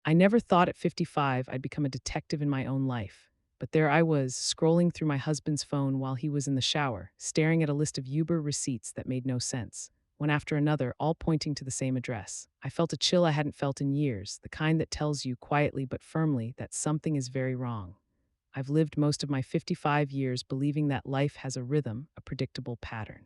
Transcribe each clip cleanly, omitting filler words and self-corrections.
I never thought at 55 I'd become a detective in my own life. But there I was, scrolling through my husband's phone while he was in the shower, staring at a list of Uber receipts that made no sense, one after another, all pointing to the same address. I felt a chill I hadn't felt in years, the kind that tells you quietly but firmly that something is very wrong. I've lived most of my 55 years believing that life has a rhythm, a predictable pattern.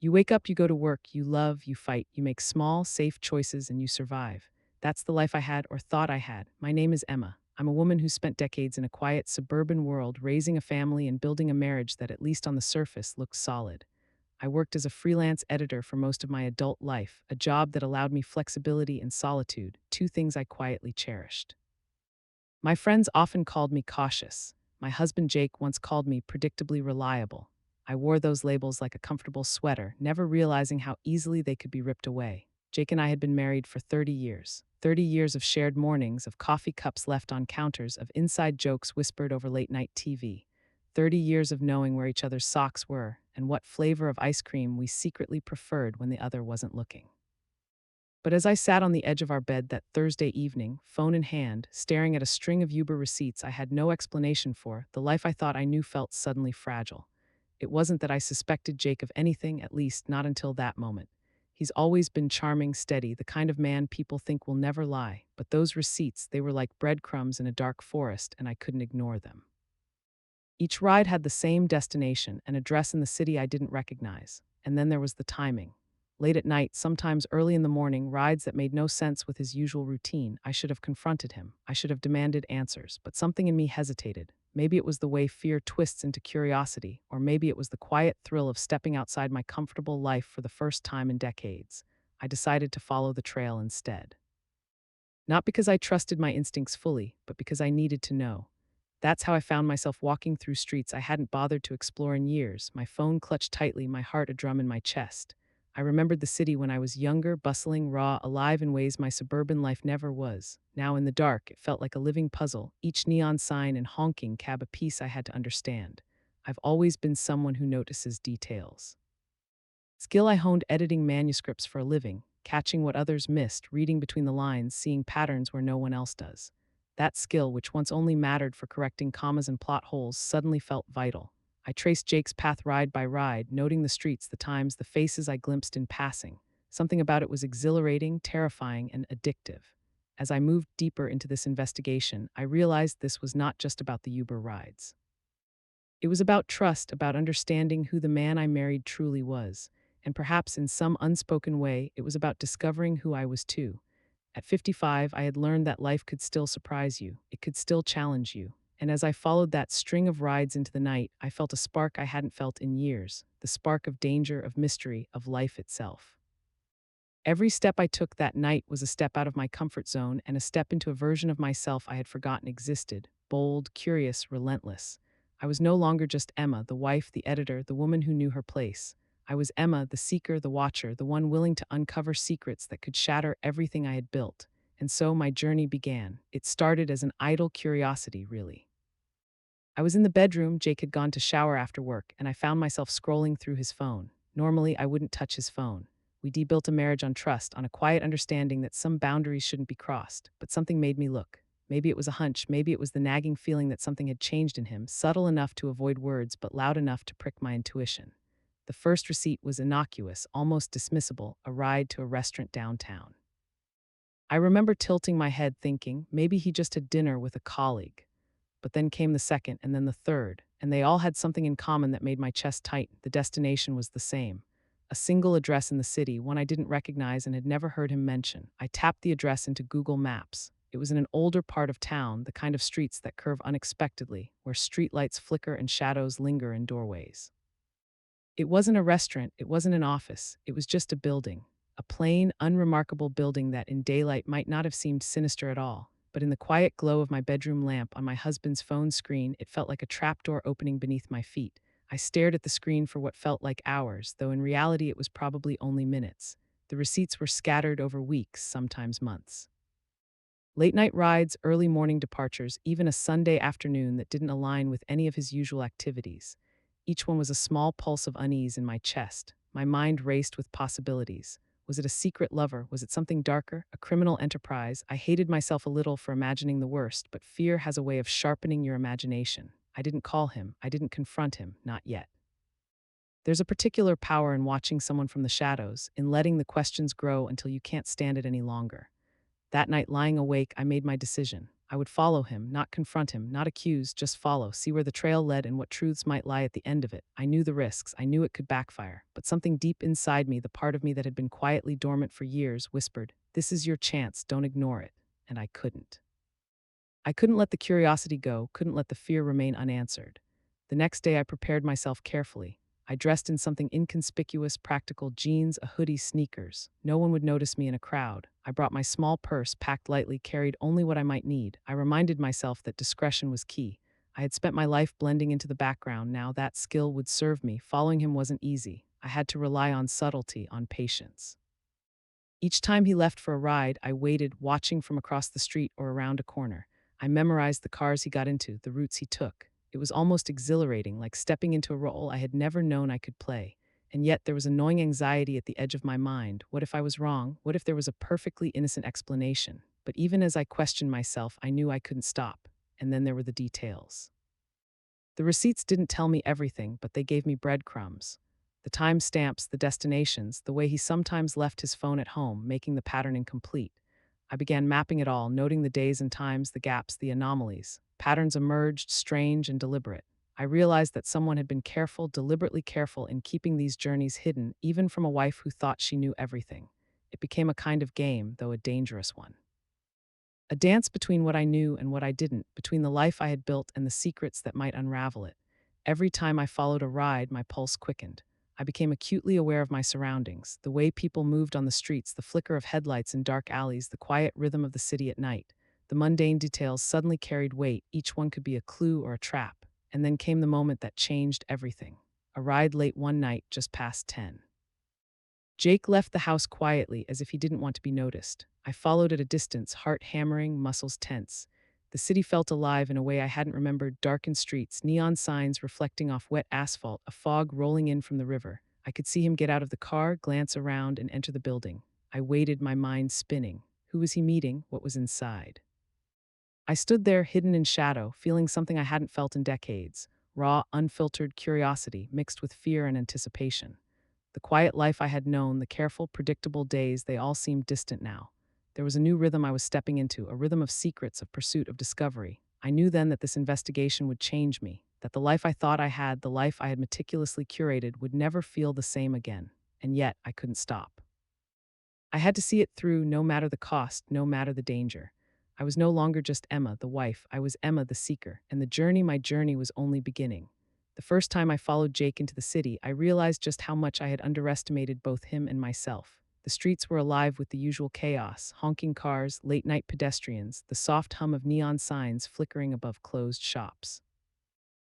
You wake up, you go to work, you love, you fight, you make small, safe choices, and you survive. That's the life I had or thought I had. My name is Emma. I'm a woman who spent decades in a quiet suburban world, raising a family and building a marriage that, at least on the surface, looked solid. I worked as a freelance editor for most of my adult life, a job that allowed me flexibility and solitude, two things I quietly cherished. My friends often called me cautious. My husband Jake once called me predictably reliable. I wore those labels like a comfortable sweater, never realizing how easily they could be ripped away. Jake and I had been married for 30 years. 30 years of shared mornings, of coffee cups left on counters, of inside jokes whispered over late night TV. 30 years of knowing where each other's socks were and what flavor of ice cream we secretly preferred when the other wasn't looking. But as I sat on the edge of our bed that Thursday evening, phone in hand, staring at a string of Uber receipts I had no explanation for, the life I thought I knew felt suddenly fragile. It wasn't that I suspected Jake of anything, at least not until that moment. He's always been charming, steady, the kind of man people think will never lie. But those receipts, they were like breadcrumbs in a dark forest, and I couldn't ignore them. Each ride had the same destination, an address in the city I didn't recognize. And then there was the timing. Late at night, sometimes early in the morning, rides that made no sense with his usual routine. I should have confronted him. I should have demanded answers, but something in me hesitated. Maybe it was the way fear twists into curiosity, or maybe it was the quiet thrill of stepping outside my comfortable life for the first time in decades. I decided to follow the trail instead. Not because I trusted my instincts fully, but because I needed to know. That's how I found myself walking through streets I hadn't bothered to explore in years, my phone clutched tightly, my heart a drum in my chest. I remembered the city when I was younger, bustling, raw, alive in ways my suburban life never was. Now in the dark, it felt like a living puzzle, each neon sign and honking cab a piece I had to understand. I've always been someone who notices details. Skill I honed editing manuscripts for a living, catching what others missed, reading between the lines, seeing patterns where no one else does. That skill, which once only mattered for correcting commas and plot holes, suddenly felt vital. I traced Jake's path ride by ride, noting the streets, the times, the faces I glimpsed in passing. Something about it was exhilarating, terrifying, and addictive. As I moved deeper into this investigation, I realized this was not just about the Uber rides. It was about trust, about understanding who the man I married truly was. And perhaps in some unspoken way, it was about discovering who I was too. At 55, I had learned that life could still surprise you, it could still challenge you. And as I followed that string of rides into the night, I felt a spark I hadn't felt in years, the spark of danger, of mystery, of life itself. Every step I took that night was a step out of my comfort zone and a step into a version of myself I had forgotten existed, bold, curious, relentless. I was no longer just Emma, the wife, the editor, the woman who knew her place. I was Emma, the seeker, the watcher, the one willing to uncover secrets that could shatter everything I had built. And so my journey began. It started as an idle curiosity, really. I was in the bedroom, Jake had gone to shower after work, and I found myself scrolling through his phone. Normally, I wouldn't touch his phone. We built a marriage on trust, on a quiet understanding that some boundaries shouldn't be crossed, but something made me look. Maybe it was a hunch, maybe it was the nagging feeling that something had changed in him, subtle enough to avoid words, but loud enough to prick my intuition. The first receipt was innocuous, almost dismissible, a ride to a restaurant downtown. I remember tilting my head thinking, maybe he just had dinner with a colleague. But then came the second, and then the third, and they all had something in common that made my chest tighten. The destination was the same. A single address in the city, one I didn't recognize and had never heard him mention. I tapped the address into Google Maps. It was in an older part of town, the kind of streets that curve unexpectedly, where streetlights flicker and shadows linger in doorways. It wasn't a restaurant, it wasn't an office, it was just a building. A plain, unremarkable building that in daylight might not have seemed sinister at all. But in the quiet glow of my bedroom lamp on my husband's phone screen, it felt like a trapdoor opening beneath my feet. I stared at the screen for what felt like hours, though in reality it was probably only minutes. The receipts were scattered over weeks, sometimes months. Late night rides, early morning departures, even a Sunday afternoon that didn't align with any of his usual activities. Each one was a small pulse of unease in my chest. My mind raced with possibilities. Was it a secret lover? Was it something darker? A criminal enterprise? I hated myself a little for imagining the worst, but fear has a way of sharpening your imagination. I didn't call him. I didn't confront him. Not yet. There's a particular power in watching someone from the shadows, in letting the questions grow until you can't stand it any longer. That night, lying awake, I made my decision. I would follow him, not confront him, not accuse, just follow, see where the trail led and what truths might lie at the end of it. I knew the risks, I knew it could backfire, but something deep inside me, the part of me that had been quietly dormant for years, whispered, "This is your chance, don't ignore it." And I couldn't. I couldn't let the curiosity go, couldn't let the fear remain unanswered. The next day, I prepared myself carefully. I dressed in something inconspicuous, practical jeans, a hoodie, sneakers. No one would notice me in a crowd. I brought my small purse, packed lightly, carried only what I might need. I reminded myself that discretion was key. I had spent my life blending into the background. Now that skill would serve me. Following him wasn't easy. I had to rely on subtlety, on patience. Each time he left for a ride, I waited, watching from across the street or around a corner. I memorized the cars he got into, the routes he took. It was almost exhilarating, like stepping into a role I had never known I could play. And yet there was annoying anxiety at the edge of my mind. What if I was wrong? What if there was a perfectly innocent explanation? But even as I questioned myself, I knew I couldn't stop. And then there were the details. The receipts didn't tell me everything, but they gave me breadcrumbs. The time stamps, the destinations, the way he sometimes left his phone at home, making the pattern incomplete. I began mapping it all, noting the days and times, the gaps, the anomalies. Patterns emerged, strange and deliberate. I realized that someone had been careful, deliberately careful, in keeping these journeys hidden, even from a wife who thought she knew everything. It became a kind of game, though a dangerous one. A dance between what I knew and what I didn't, between the life I had built and the secrets that might unravel it. Every time I followed a ride, my pulse quickened. I became acutely aware of my surroundings, the way people moved on the streets, the flicker of headlights in dark alleys, the quiet rhythm of the city at night. The mundane details suddenly carried weight, each one could be a clue or a trap. And then came the moment that changed everything. A ride late one night, just past 10. Jake left the house quietly, as if he didn't want to be noticed. I followed at a distance, heart hammering, muscles tense. The city felt alive in a way I hadn't remembered: darkened streets, neon signs reflecting off wet asphalt, a fog rolling in from the river. I could see him get out of the car, glance around, and enter the building. I waited, my mind spinning. Who was he meeting? What was inside? I stood there, hidden in shadow, feeling something I hadn't felt in decades: raw, unfiltered curiosity mixed with fear and anticipation. The quiet life I had known, the careful, predictable days, they all seemed distant now. There was a new rhythm I was stepping into, a rhythm of secrets, of pursuit, of discovery. I knew then that this investigation would change me, that the life I thought I had, the life I had meticulously curated, would never feel the same again. And yet, I couldn't stop. I had to see it through, no matter the cost, no matter the danger. I was no longer just Emma, the wife. I was Emma, the seeker, and my journey was only beginning. The first time I followed Jake into the city, I realized just how much I had underestimated both him and myself. The streets were alive with the usual chaos: honking cars, late-night pedestrians, the soft hum of neon signs flickering above closed shops.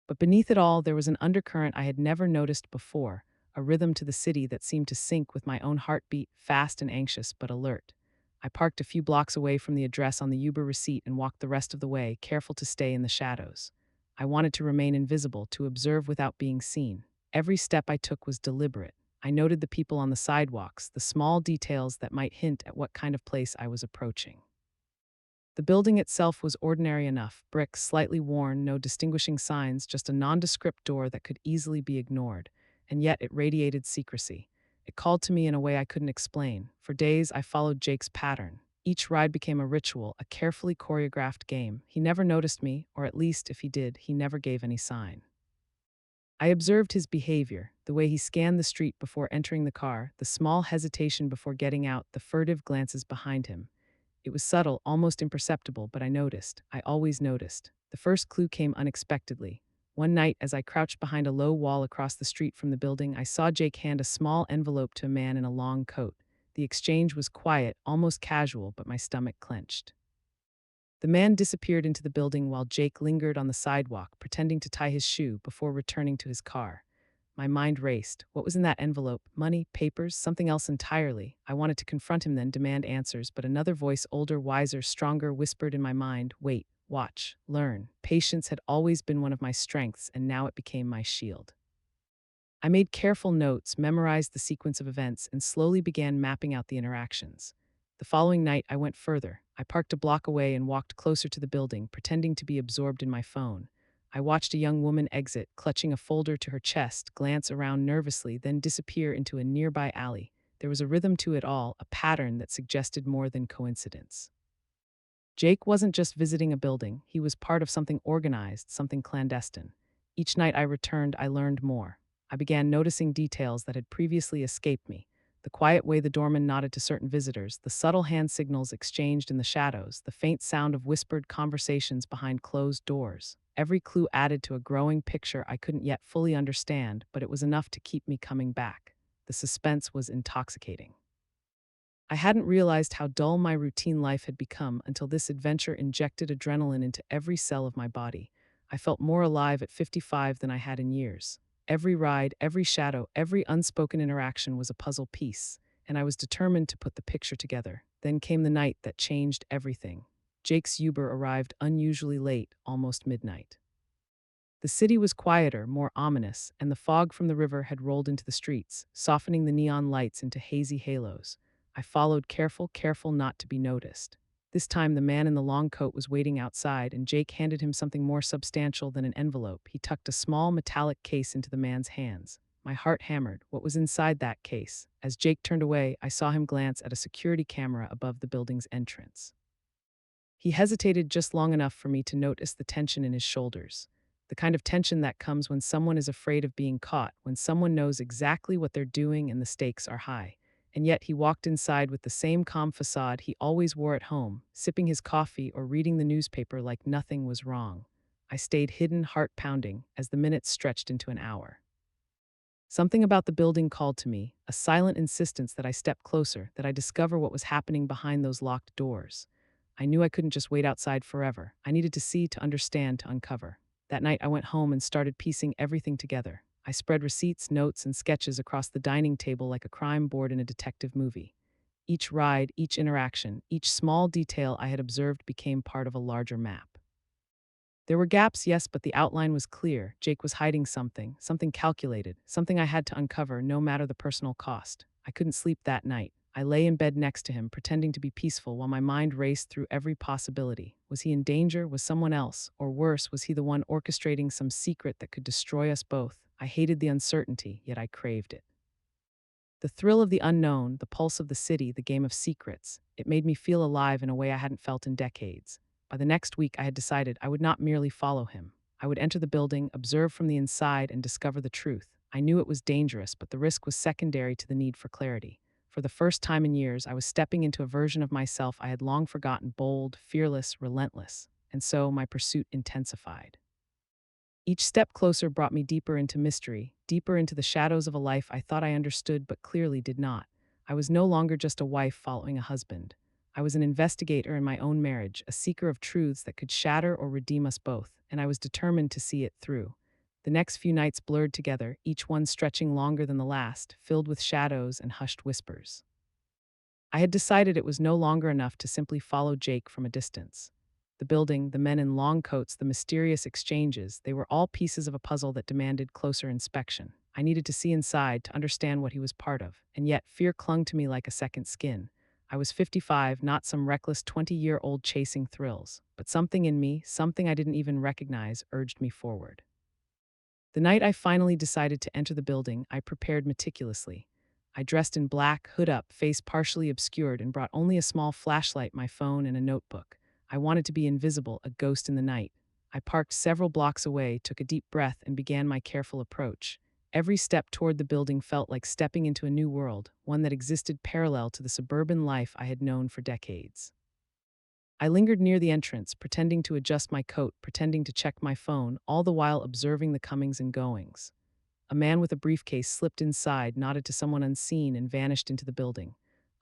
But beneath it all, there was an undercurrent I had never noticed before, a rhythm to the city that seemed to sync with my own heartbeat, fast and anxious but alert. I parked a few blocks away from the address on the Uber receipt and walked the rest of the way, careful to stay in the shadows. I wanted to remain invisible, to observe without being seen. Every step I took was deliberate. I noted the people on the sidewalks, the small details that might hint at what kind of place I was approaching. The building itself was ordinary enough: brick, slightly worn, no distinguishing signs, just a nondescript door that could easily be ignored. And yet it radiated secrecy. It called to me in a way I couldn't explain. For days, I followed Jake's pattern. Each ride became a ritual, a carefully choreographed game. He never noticed me, or at least, if he did, he never gave any sign. I observed his behavior, the way he scanned the street before entering the car, the small hesitation before getting out, the furtive glances behind him. It was subtle, almost imperceptible, but I noticed. I always noticed. The first clue came unexpectedly. One night, as I crouched behind a low wall across the street from the building, I saw Jake hand a small envelope to a man in a long coat. The exchange was quiet, almost casual, but my stomach clenched. The man disappeared into the building while Jake lingered on the sidewalk, pretending to tie his shoe before returning to his car. My mind raced. What was in that envelope? Money? Papers? Something else entirely? I wanted to confront him then, demand answers, but another voice, older, wiser, stronger, whispered in my mind, "Wait, watch, learn." Patience had always been one of my strengths, and now it became my shield. I made careful notes, memorized the sequence of events, and slowly began mapping out the interactions. The following night, I went further. I parked a block away and walked closer to the building, pretending to be absorbed in my phone. I watched a young woman exit, clutching a folder to her chest, glance around nervously, then disappear into a nearby alley. There was a rhythm to it all, a pattern that suggested more than coincidence. Jake wasn't just visiting a building, he was part of something organized, something clandestine. Each night I returned, I learned more. I began noticing details that had previously escaped me. The quiet way the doorman nodded to certain visitors, the subtle hand signals exchanged in the shadows, the faint sound of whispered conversations behind closed doors. Every clue added to a growing picture I couldn't yet fully understand, but it was enough to keep me coming back. The suspense was intoxicating. I hadn't realized how dull my routine life had become until this adventure injected adrenaline into every cell of my body. I felt more alive at 55 than I had in years. Every ride, every shadow, every unspoken interaction was a puzzle piece, and I was determined to put the picture together. Then came the night that changed everything. Jake's Uber arrived unusually late, almost midnight. The city was quieter, more ominous, and the fog from the river had rolled into the streets, softening the neon lights into hazy halos. I followed, careful not to be noticed. This time, the man in the long coat was waiting outside, and Jake handed him something more substantial than an envelope. He tucked a small metallic case into the man's hands. My heart hammered. What was inside that case? As Jake turned away, I saw him glance at a security camera above the building's entrance. He hesitated just long enough for me to notice the tension in his shoulders. The kind of tension that comes when someone is afraid of being caught, when someone knows exactly what they're doing and the stakes are high. And yet he walked inside with the same calm facade he always wore at home, sipping his coffee or reading the newspaper like nothing was wrong. I stayed hidden, heart pounding, as the minutes stretched into an hour. Something about the building called to me, a silent insistence that I step closer, that I discover what was happening behind those locked doors. I knew I couldn't just wait outside forever. I needed to see, to understand, to uncover. That night I went home and started piecing everything together. I spread receipts, notes, and sketches across the dining table like a crime board in a detective movie. Each ride, each interaction, each small detail I had observed became part of a larger map. There were gaps, yes, but the outline was clear. Jake was hiding something, something calculated, something I had to uncover, no matter the personal cost. I couldn't sleep that night. I lay in bed next to him, pretending to be peaceful while my mind raced through every possibility. Was he in danger? Was someone else? Or worse, was he the one orchestrating some secret that could destroy us both? I hated the uncertainty, yet I craved it. The thrill of the unknown, the pulse of the city, the game of secrets, it made me feel alive in a way I hadn't felt in decades. By the next week, I had decided I would not merely follow him. I would enter the building, observe from the inside, and discover the truth. I knew it was dangerous, but the risk was secondary to the need for clarity. For the first time in years, I was stepping into a version of myself I had long forgotten, bold, fearless, relentless. And so my pursuit intensified. Each step closer brought me deeper into mystery, deeper into the shadows of a life I thought I understood but clearly did not. I was no longer just a wife following a husband. I was an investigator in my own marriage, a seeker of truths that could shatter or redeem us both, and I was determined to see it through. The next few nights blurred together, each one stretching longer than the last, filled with shadows and hushed whispers. I had decided it was no longer enough to simply follow Jake from a distance. The building, the men in long coats, the mysterious exchanges, they were all pieces of a puzzle that demanded closer inspection. I needed to see inside to understand what he was part of, and yet fear clung to me like a second skin. I was 55, not some reckless 20-year-old chasing thrills, but something in me, something I didn't even recognize, urged me forward. The night I finally decided to enter the building, I prepared meticulously. I dressed in black, hood up, face partially obscured, and brought only a small flashlight, my phone, and a notebook. I wanted to be invisible, a ghost in the night. I parked several blocks away, took a deep breath, and began my careful approach. Every step toward the building felt like stepping into a new world, one that existed parallel to the suburban life I had known for decades. I lingered near the entrance, pretending to adjust my coat, pretending to check my phone, all the while observing the comings and goings. A man with a briefcase slipped inside, nodded to someone unseen, and vanished into the building.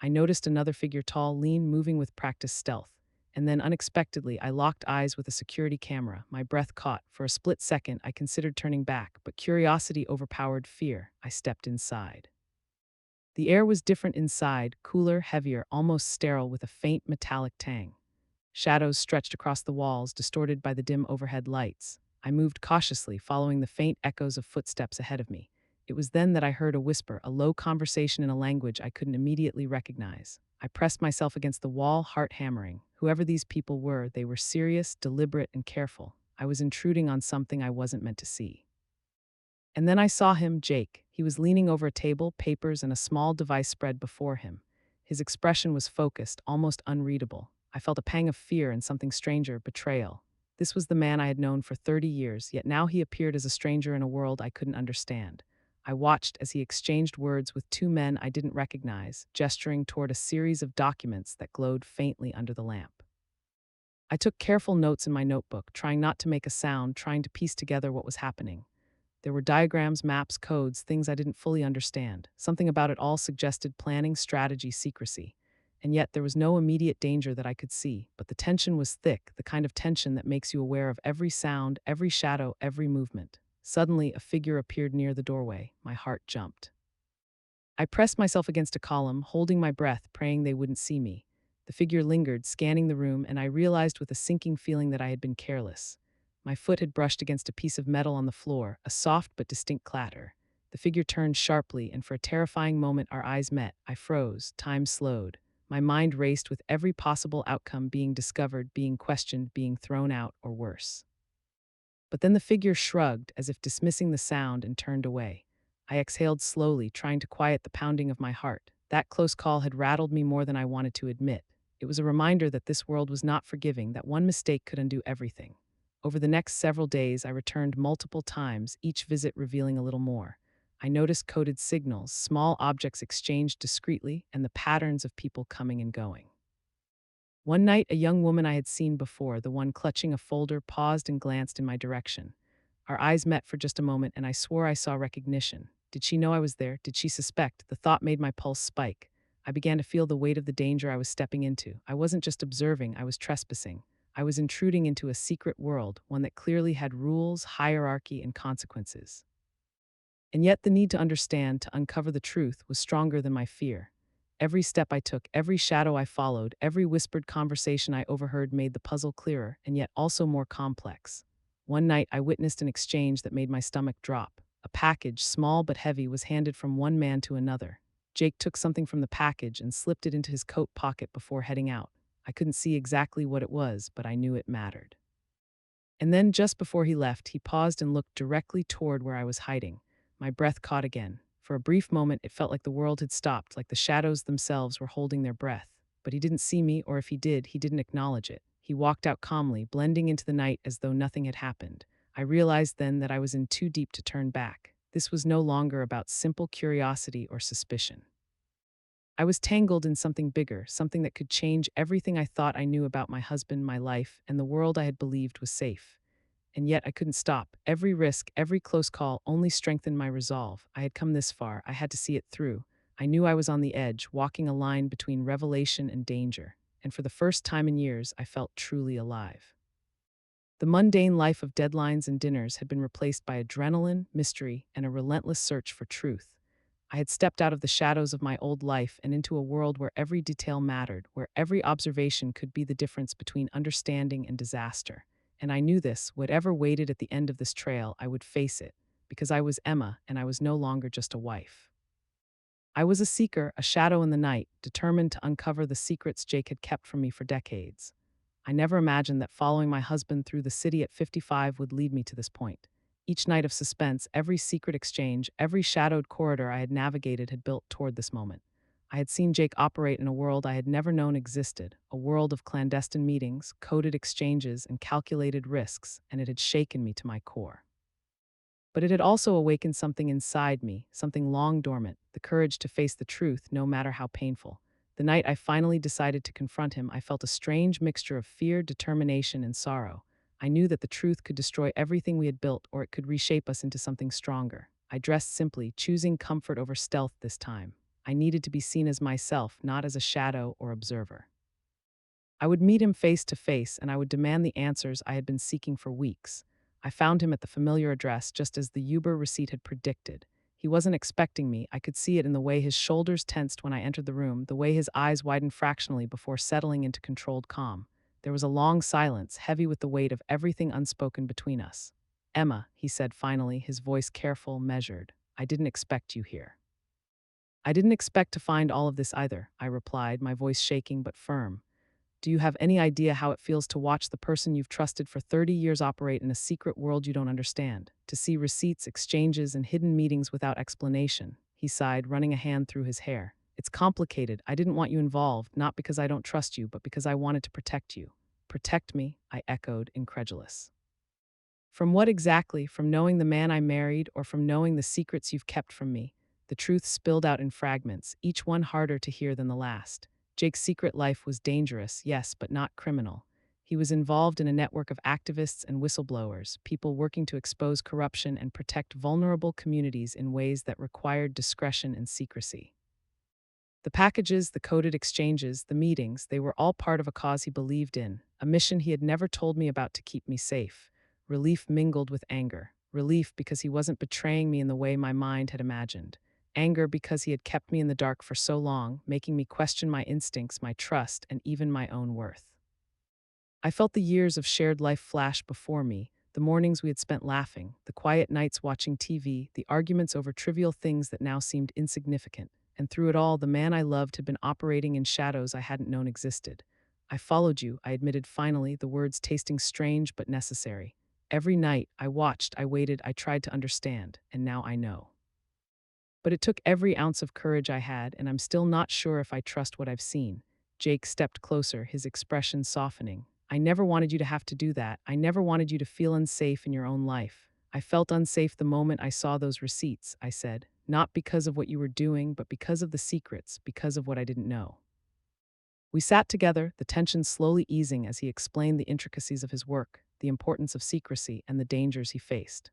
I noticed another figure, tall, lean, moving with practiced stealth. And then, unexpectedly, I locked eyes with a security camera. My breath caught. For a split second, I considered turning back, but curiosity overpowered fear. I stepped inside. The air was different inside, cooler, heavier, almost sterile, with a faint metallic tang. Shadows stretched across the walls, distorted by the dim overhead lights. I moved cautiously, following the faint echoes of footsteps ahead of me. It was then that I heard a whisper, a low conversation in a language I couldn't immediately recognize. I pressed myself against the wall, heart hammering. Whoever these people were, they were serious, deliberate, and careful. I was intruding on something I wasn't meant to see. And then I saw him, Jake. He was leaning over a table, papers, and a small device spread before him. His expression was focused, almost unreadable. I felt a pang of fear and something stranger, betrayal. This was the man I had known for 30 years, yet now he appeared as a stranger in a world I couldn't understand. I watched as he exchanged words with two men I didn't recognize, gesturing toward a series of documents that glowed faintly under the lamp. I took careful notes in my notebook, trying not to make a sound, trying to piece together what was happening. There were diagrams, maps, codes, things I didn't fully understand. Something about it all suggested planning, strategy, secrecy. And yet there was no immediate danger that I could see, but the tension was thick, the kind of tension that makes you aware of every sound, every shadow, every movement. Suddenly, a figure appeared near the doorway. My heart jumped. I pressed myself against a column, holding my breath, praying they wouldn't see me. The figure lingered, scanning the room, and I realized with a sinking feeling that I had been careless. My foot had brushed against a piece of metal on the floor, a soft but distinct clatter. The figure turned sharply, and for a terrifying moment our eyes met. I froze, time slowed. My mind raced with every possible outcome being discovered, being questioned, being thrown out, or worse. But then the figure shrugged, as if dismissing the sound, and turned away. I exhaled slowly, trying to quiet the pounding of my heart. That close call had rattled me more than I wanted to admit. It was a reminder that this world was not forgiving, that one mistake could undo everything. Over the next several days, I returned multiple times, each visit revealing a little more. I noticed coded signals, small objects exchanged discreetly, and the patterns of people coming and going. One night, a young woman I had seen before, the one clutching a folder, paused and glanced in my direction. Our eyes met for just a moment, and I swore I saw recognition. Did she know I was there? Did she suspect? The thought made my pulse spike. I began to feel the weight of the danger I was stepping into. I wasn't just observing, I was trespassing. I was intruding into a secret world, one that clearly had rules, hierarchy, and consequences. And yet the need to understand, to uncover the truth, was stronger than my fear. Every step I took, every shadow I followed, every whispered conversation I overheard made the puzzle clearer, and yet also more complex. One night I witnessed an exchange that made my stomach drop. A package, small but heavy, was handed from one man to another. Jake took something from the package and slipped it into his coat pocket before heading out. I couldn't see exactly what it was, but I knew it mattered. And then, just before he left, he paused and looked directly toward where I was hiding. My breath caught again. For a brief moment, it felt like the world had stopped, like the shadows themselves were holding their breath. But he didn't see me, or if he did, he didn't acknowledge it. He walked out calmly, blending into the night as though nothing had happened. I realized then that I was in too deep to turn back. This was no longer about simple curiosity or suspicion. I was tangled in something bigger, something that could change everything I thought I knew about my husband, my life, and the world I had believed was safe. And yet I couldn't stop. Every risk, every close call only strengthened my resolve. I had come this far. I had to see it through. I knew I was on the edge, walking a line between revelation and danger. And for the first time in years, I felt truly alive. The mundane life of deadlines and dinners had been replaced by adrenaline, mystery, and a relentless search for truth. I had stepped out of the shadows of my old life and into a world where every detail mattered, where every observation could be the difference between understanding and disaster. And I knew this, whatever waited at the end of this trail, I would face it, because I was Emma and I was no longer just a wife. I was a seeker, a shadow in the night, determined to uncover the secrets Jake had kept from me for decades. I never imagined that following my husband through the city at 55 would lead me to this point. Each night of suspense, every secret exchange, every shadowed corridor I had navigated had built toward this moment. I had seen Jake operate in a world I had never known existed, a world of clandestine meetings, coded exchanges, and calculated risks, and it had shaken me to my core. But it had also awakened something inside me, something long dormant, the courage to face the truth, no matter how painful. The night I finally decided to confront him, I felt a strange mixture of fear, determination, and sorrow. I knew that the truth could destroy everything we had built, or it could reshape us into something stronger. I dressed simply, choosing comfort over stealth this time. I needed to be seen as myself, not as a shadow or observer. I would meet him face to face, and I would demand the answers I had been seeking for weeks. I found him at the familiar address, just as the Uber receipt had predicted. He wasn't expecting me. I could see it in the way his shoulders tensed when I entered the room, the way his eyes widened fractionally before settling into controlled calm. There was a long silence, heavy with the weight of everything unspoken between us. "Emma," he said finally, his voice careful, measured. I didn't expect you here. I didn't expect to find all of this either, I replied, my voice shaking but firm. Do you have any idea how it feels to watch the person you've trusted for 30 years operate in a secret world you don't understand? To see receipts, exchanges, and hidden meetings without explanation? He sighed, running a hand through his hair. It's complicated. I didn't want you involved, not because I don't trust you, but because I wanted to protect you. Protect me, I echoed, incredulous. From what exactly? From knowing the man I married or from knowing the secrets you've kept from me? The truth spilled out in fragments, each one harder to hear than the last. Jake's secret life was dangerous, yes, but not criminal. He was involved in a network of activists and whistleblowers, people working to expose corruption and protect vulnerable communities in ways that required discretion and secrecy. The packages, the coded exchanges, the meetings, they were all part of a cause he believed in, a mission he had never told me about to keep me safe. Relief mingled with anger. Relief because he wasn't betraying me in the way my mind had imagined. Anger because he had kept me in the dark for so long, making me question my instincts, my trust, and even my own worth. I felt the years of shared life flash before me, the mornings we had spent laughing, the quiet nights watching TV, the arguments over trivial things that now seemed insignificant. And through it all, the man I loved had been operating in shadows I hadn't known existed. I followed you, I admitted finally, the words tasting strange but necessary. Every night, I watched, I waited, I tried to understand, and now I know. But it took every ounce of courage I had, and I'm still not sure if I trust what I've seen. Jake stepped closer, his expression softening. I never wanted you to have to do that. I never wanted you to feel unsafe in your own life. I felt unsafe the moment I saw those receipts, I said. Not because of what you were doing, but because of the secrets, because of what I didn't know. We sat together, the tension slowly easing as he explained the intricacies of his work, the importance of secrecy, and the dangers he faced.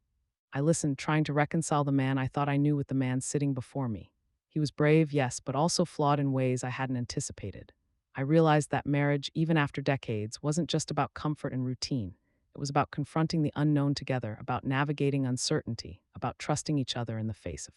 I listened, trying to reconcile the man I thought I knew with the man sitting before me. He was brave, yes, but also flawed in ways I hadn't anticipated. I realized that marriage, even after decades, wasn't just about comfort and routine. It was about confronting the unknown together, about navigating uncertainty, about trusting each other in the face of.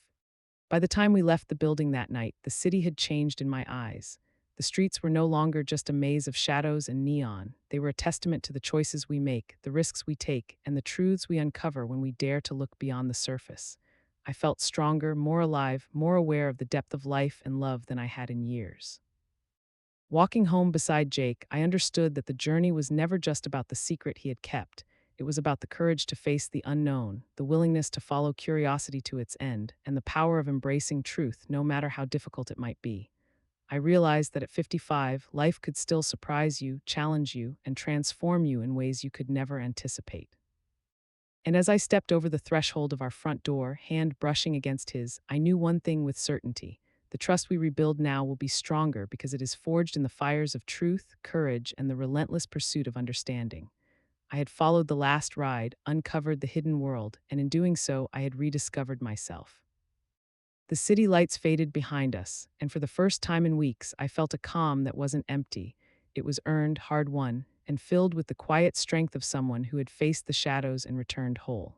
By the time we left the building that night, the city had changed in my eyes. The streets were no longer just a maze of shadows and neon. They were a testament to the choices we make, the risks we take, and the truths we uncover when we dare to look beyond the surface. I felt stronger, more alive, more aware of the depth of life and love than I had in years. Walking home beside Jake, I understood that the journey was never just about the secret he had kept. It was about the courage to face the unknown, the willingness to follow curiosity to its end, and the power of embracing truth no matter how difficult it might be. I realized that at 55, life could still surprise you, challenge you, and transform you in ways you could never anticipate. And as I stepped over the threshold of our front door, hand brushing against his, I knew one thing with certainty. The trust we rebuild now will be stronger because it is forged in the fires of truth, courage, and the relentless pursuit of understanding. I had followed the last ride, uncovered the hidden world, and in doing so, I had rediscovered myself. The city lights faded behind us, and for the first time in weeks, I felt a calm that wasn't empty. It was earned, hard won, and filled with the quiet strength of someone who had faced the shadows and returned whole.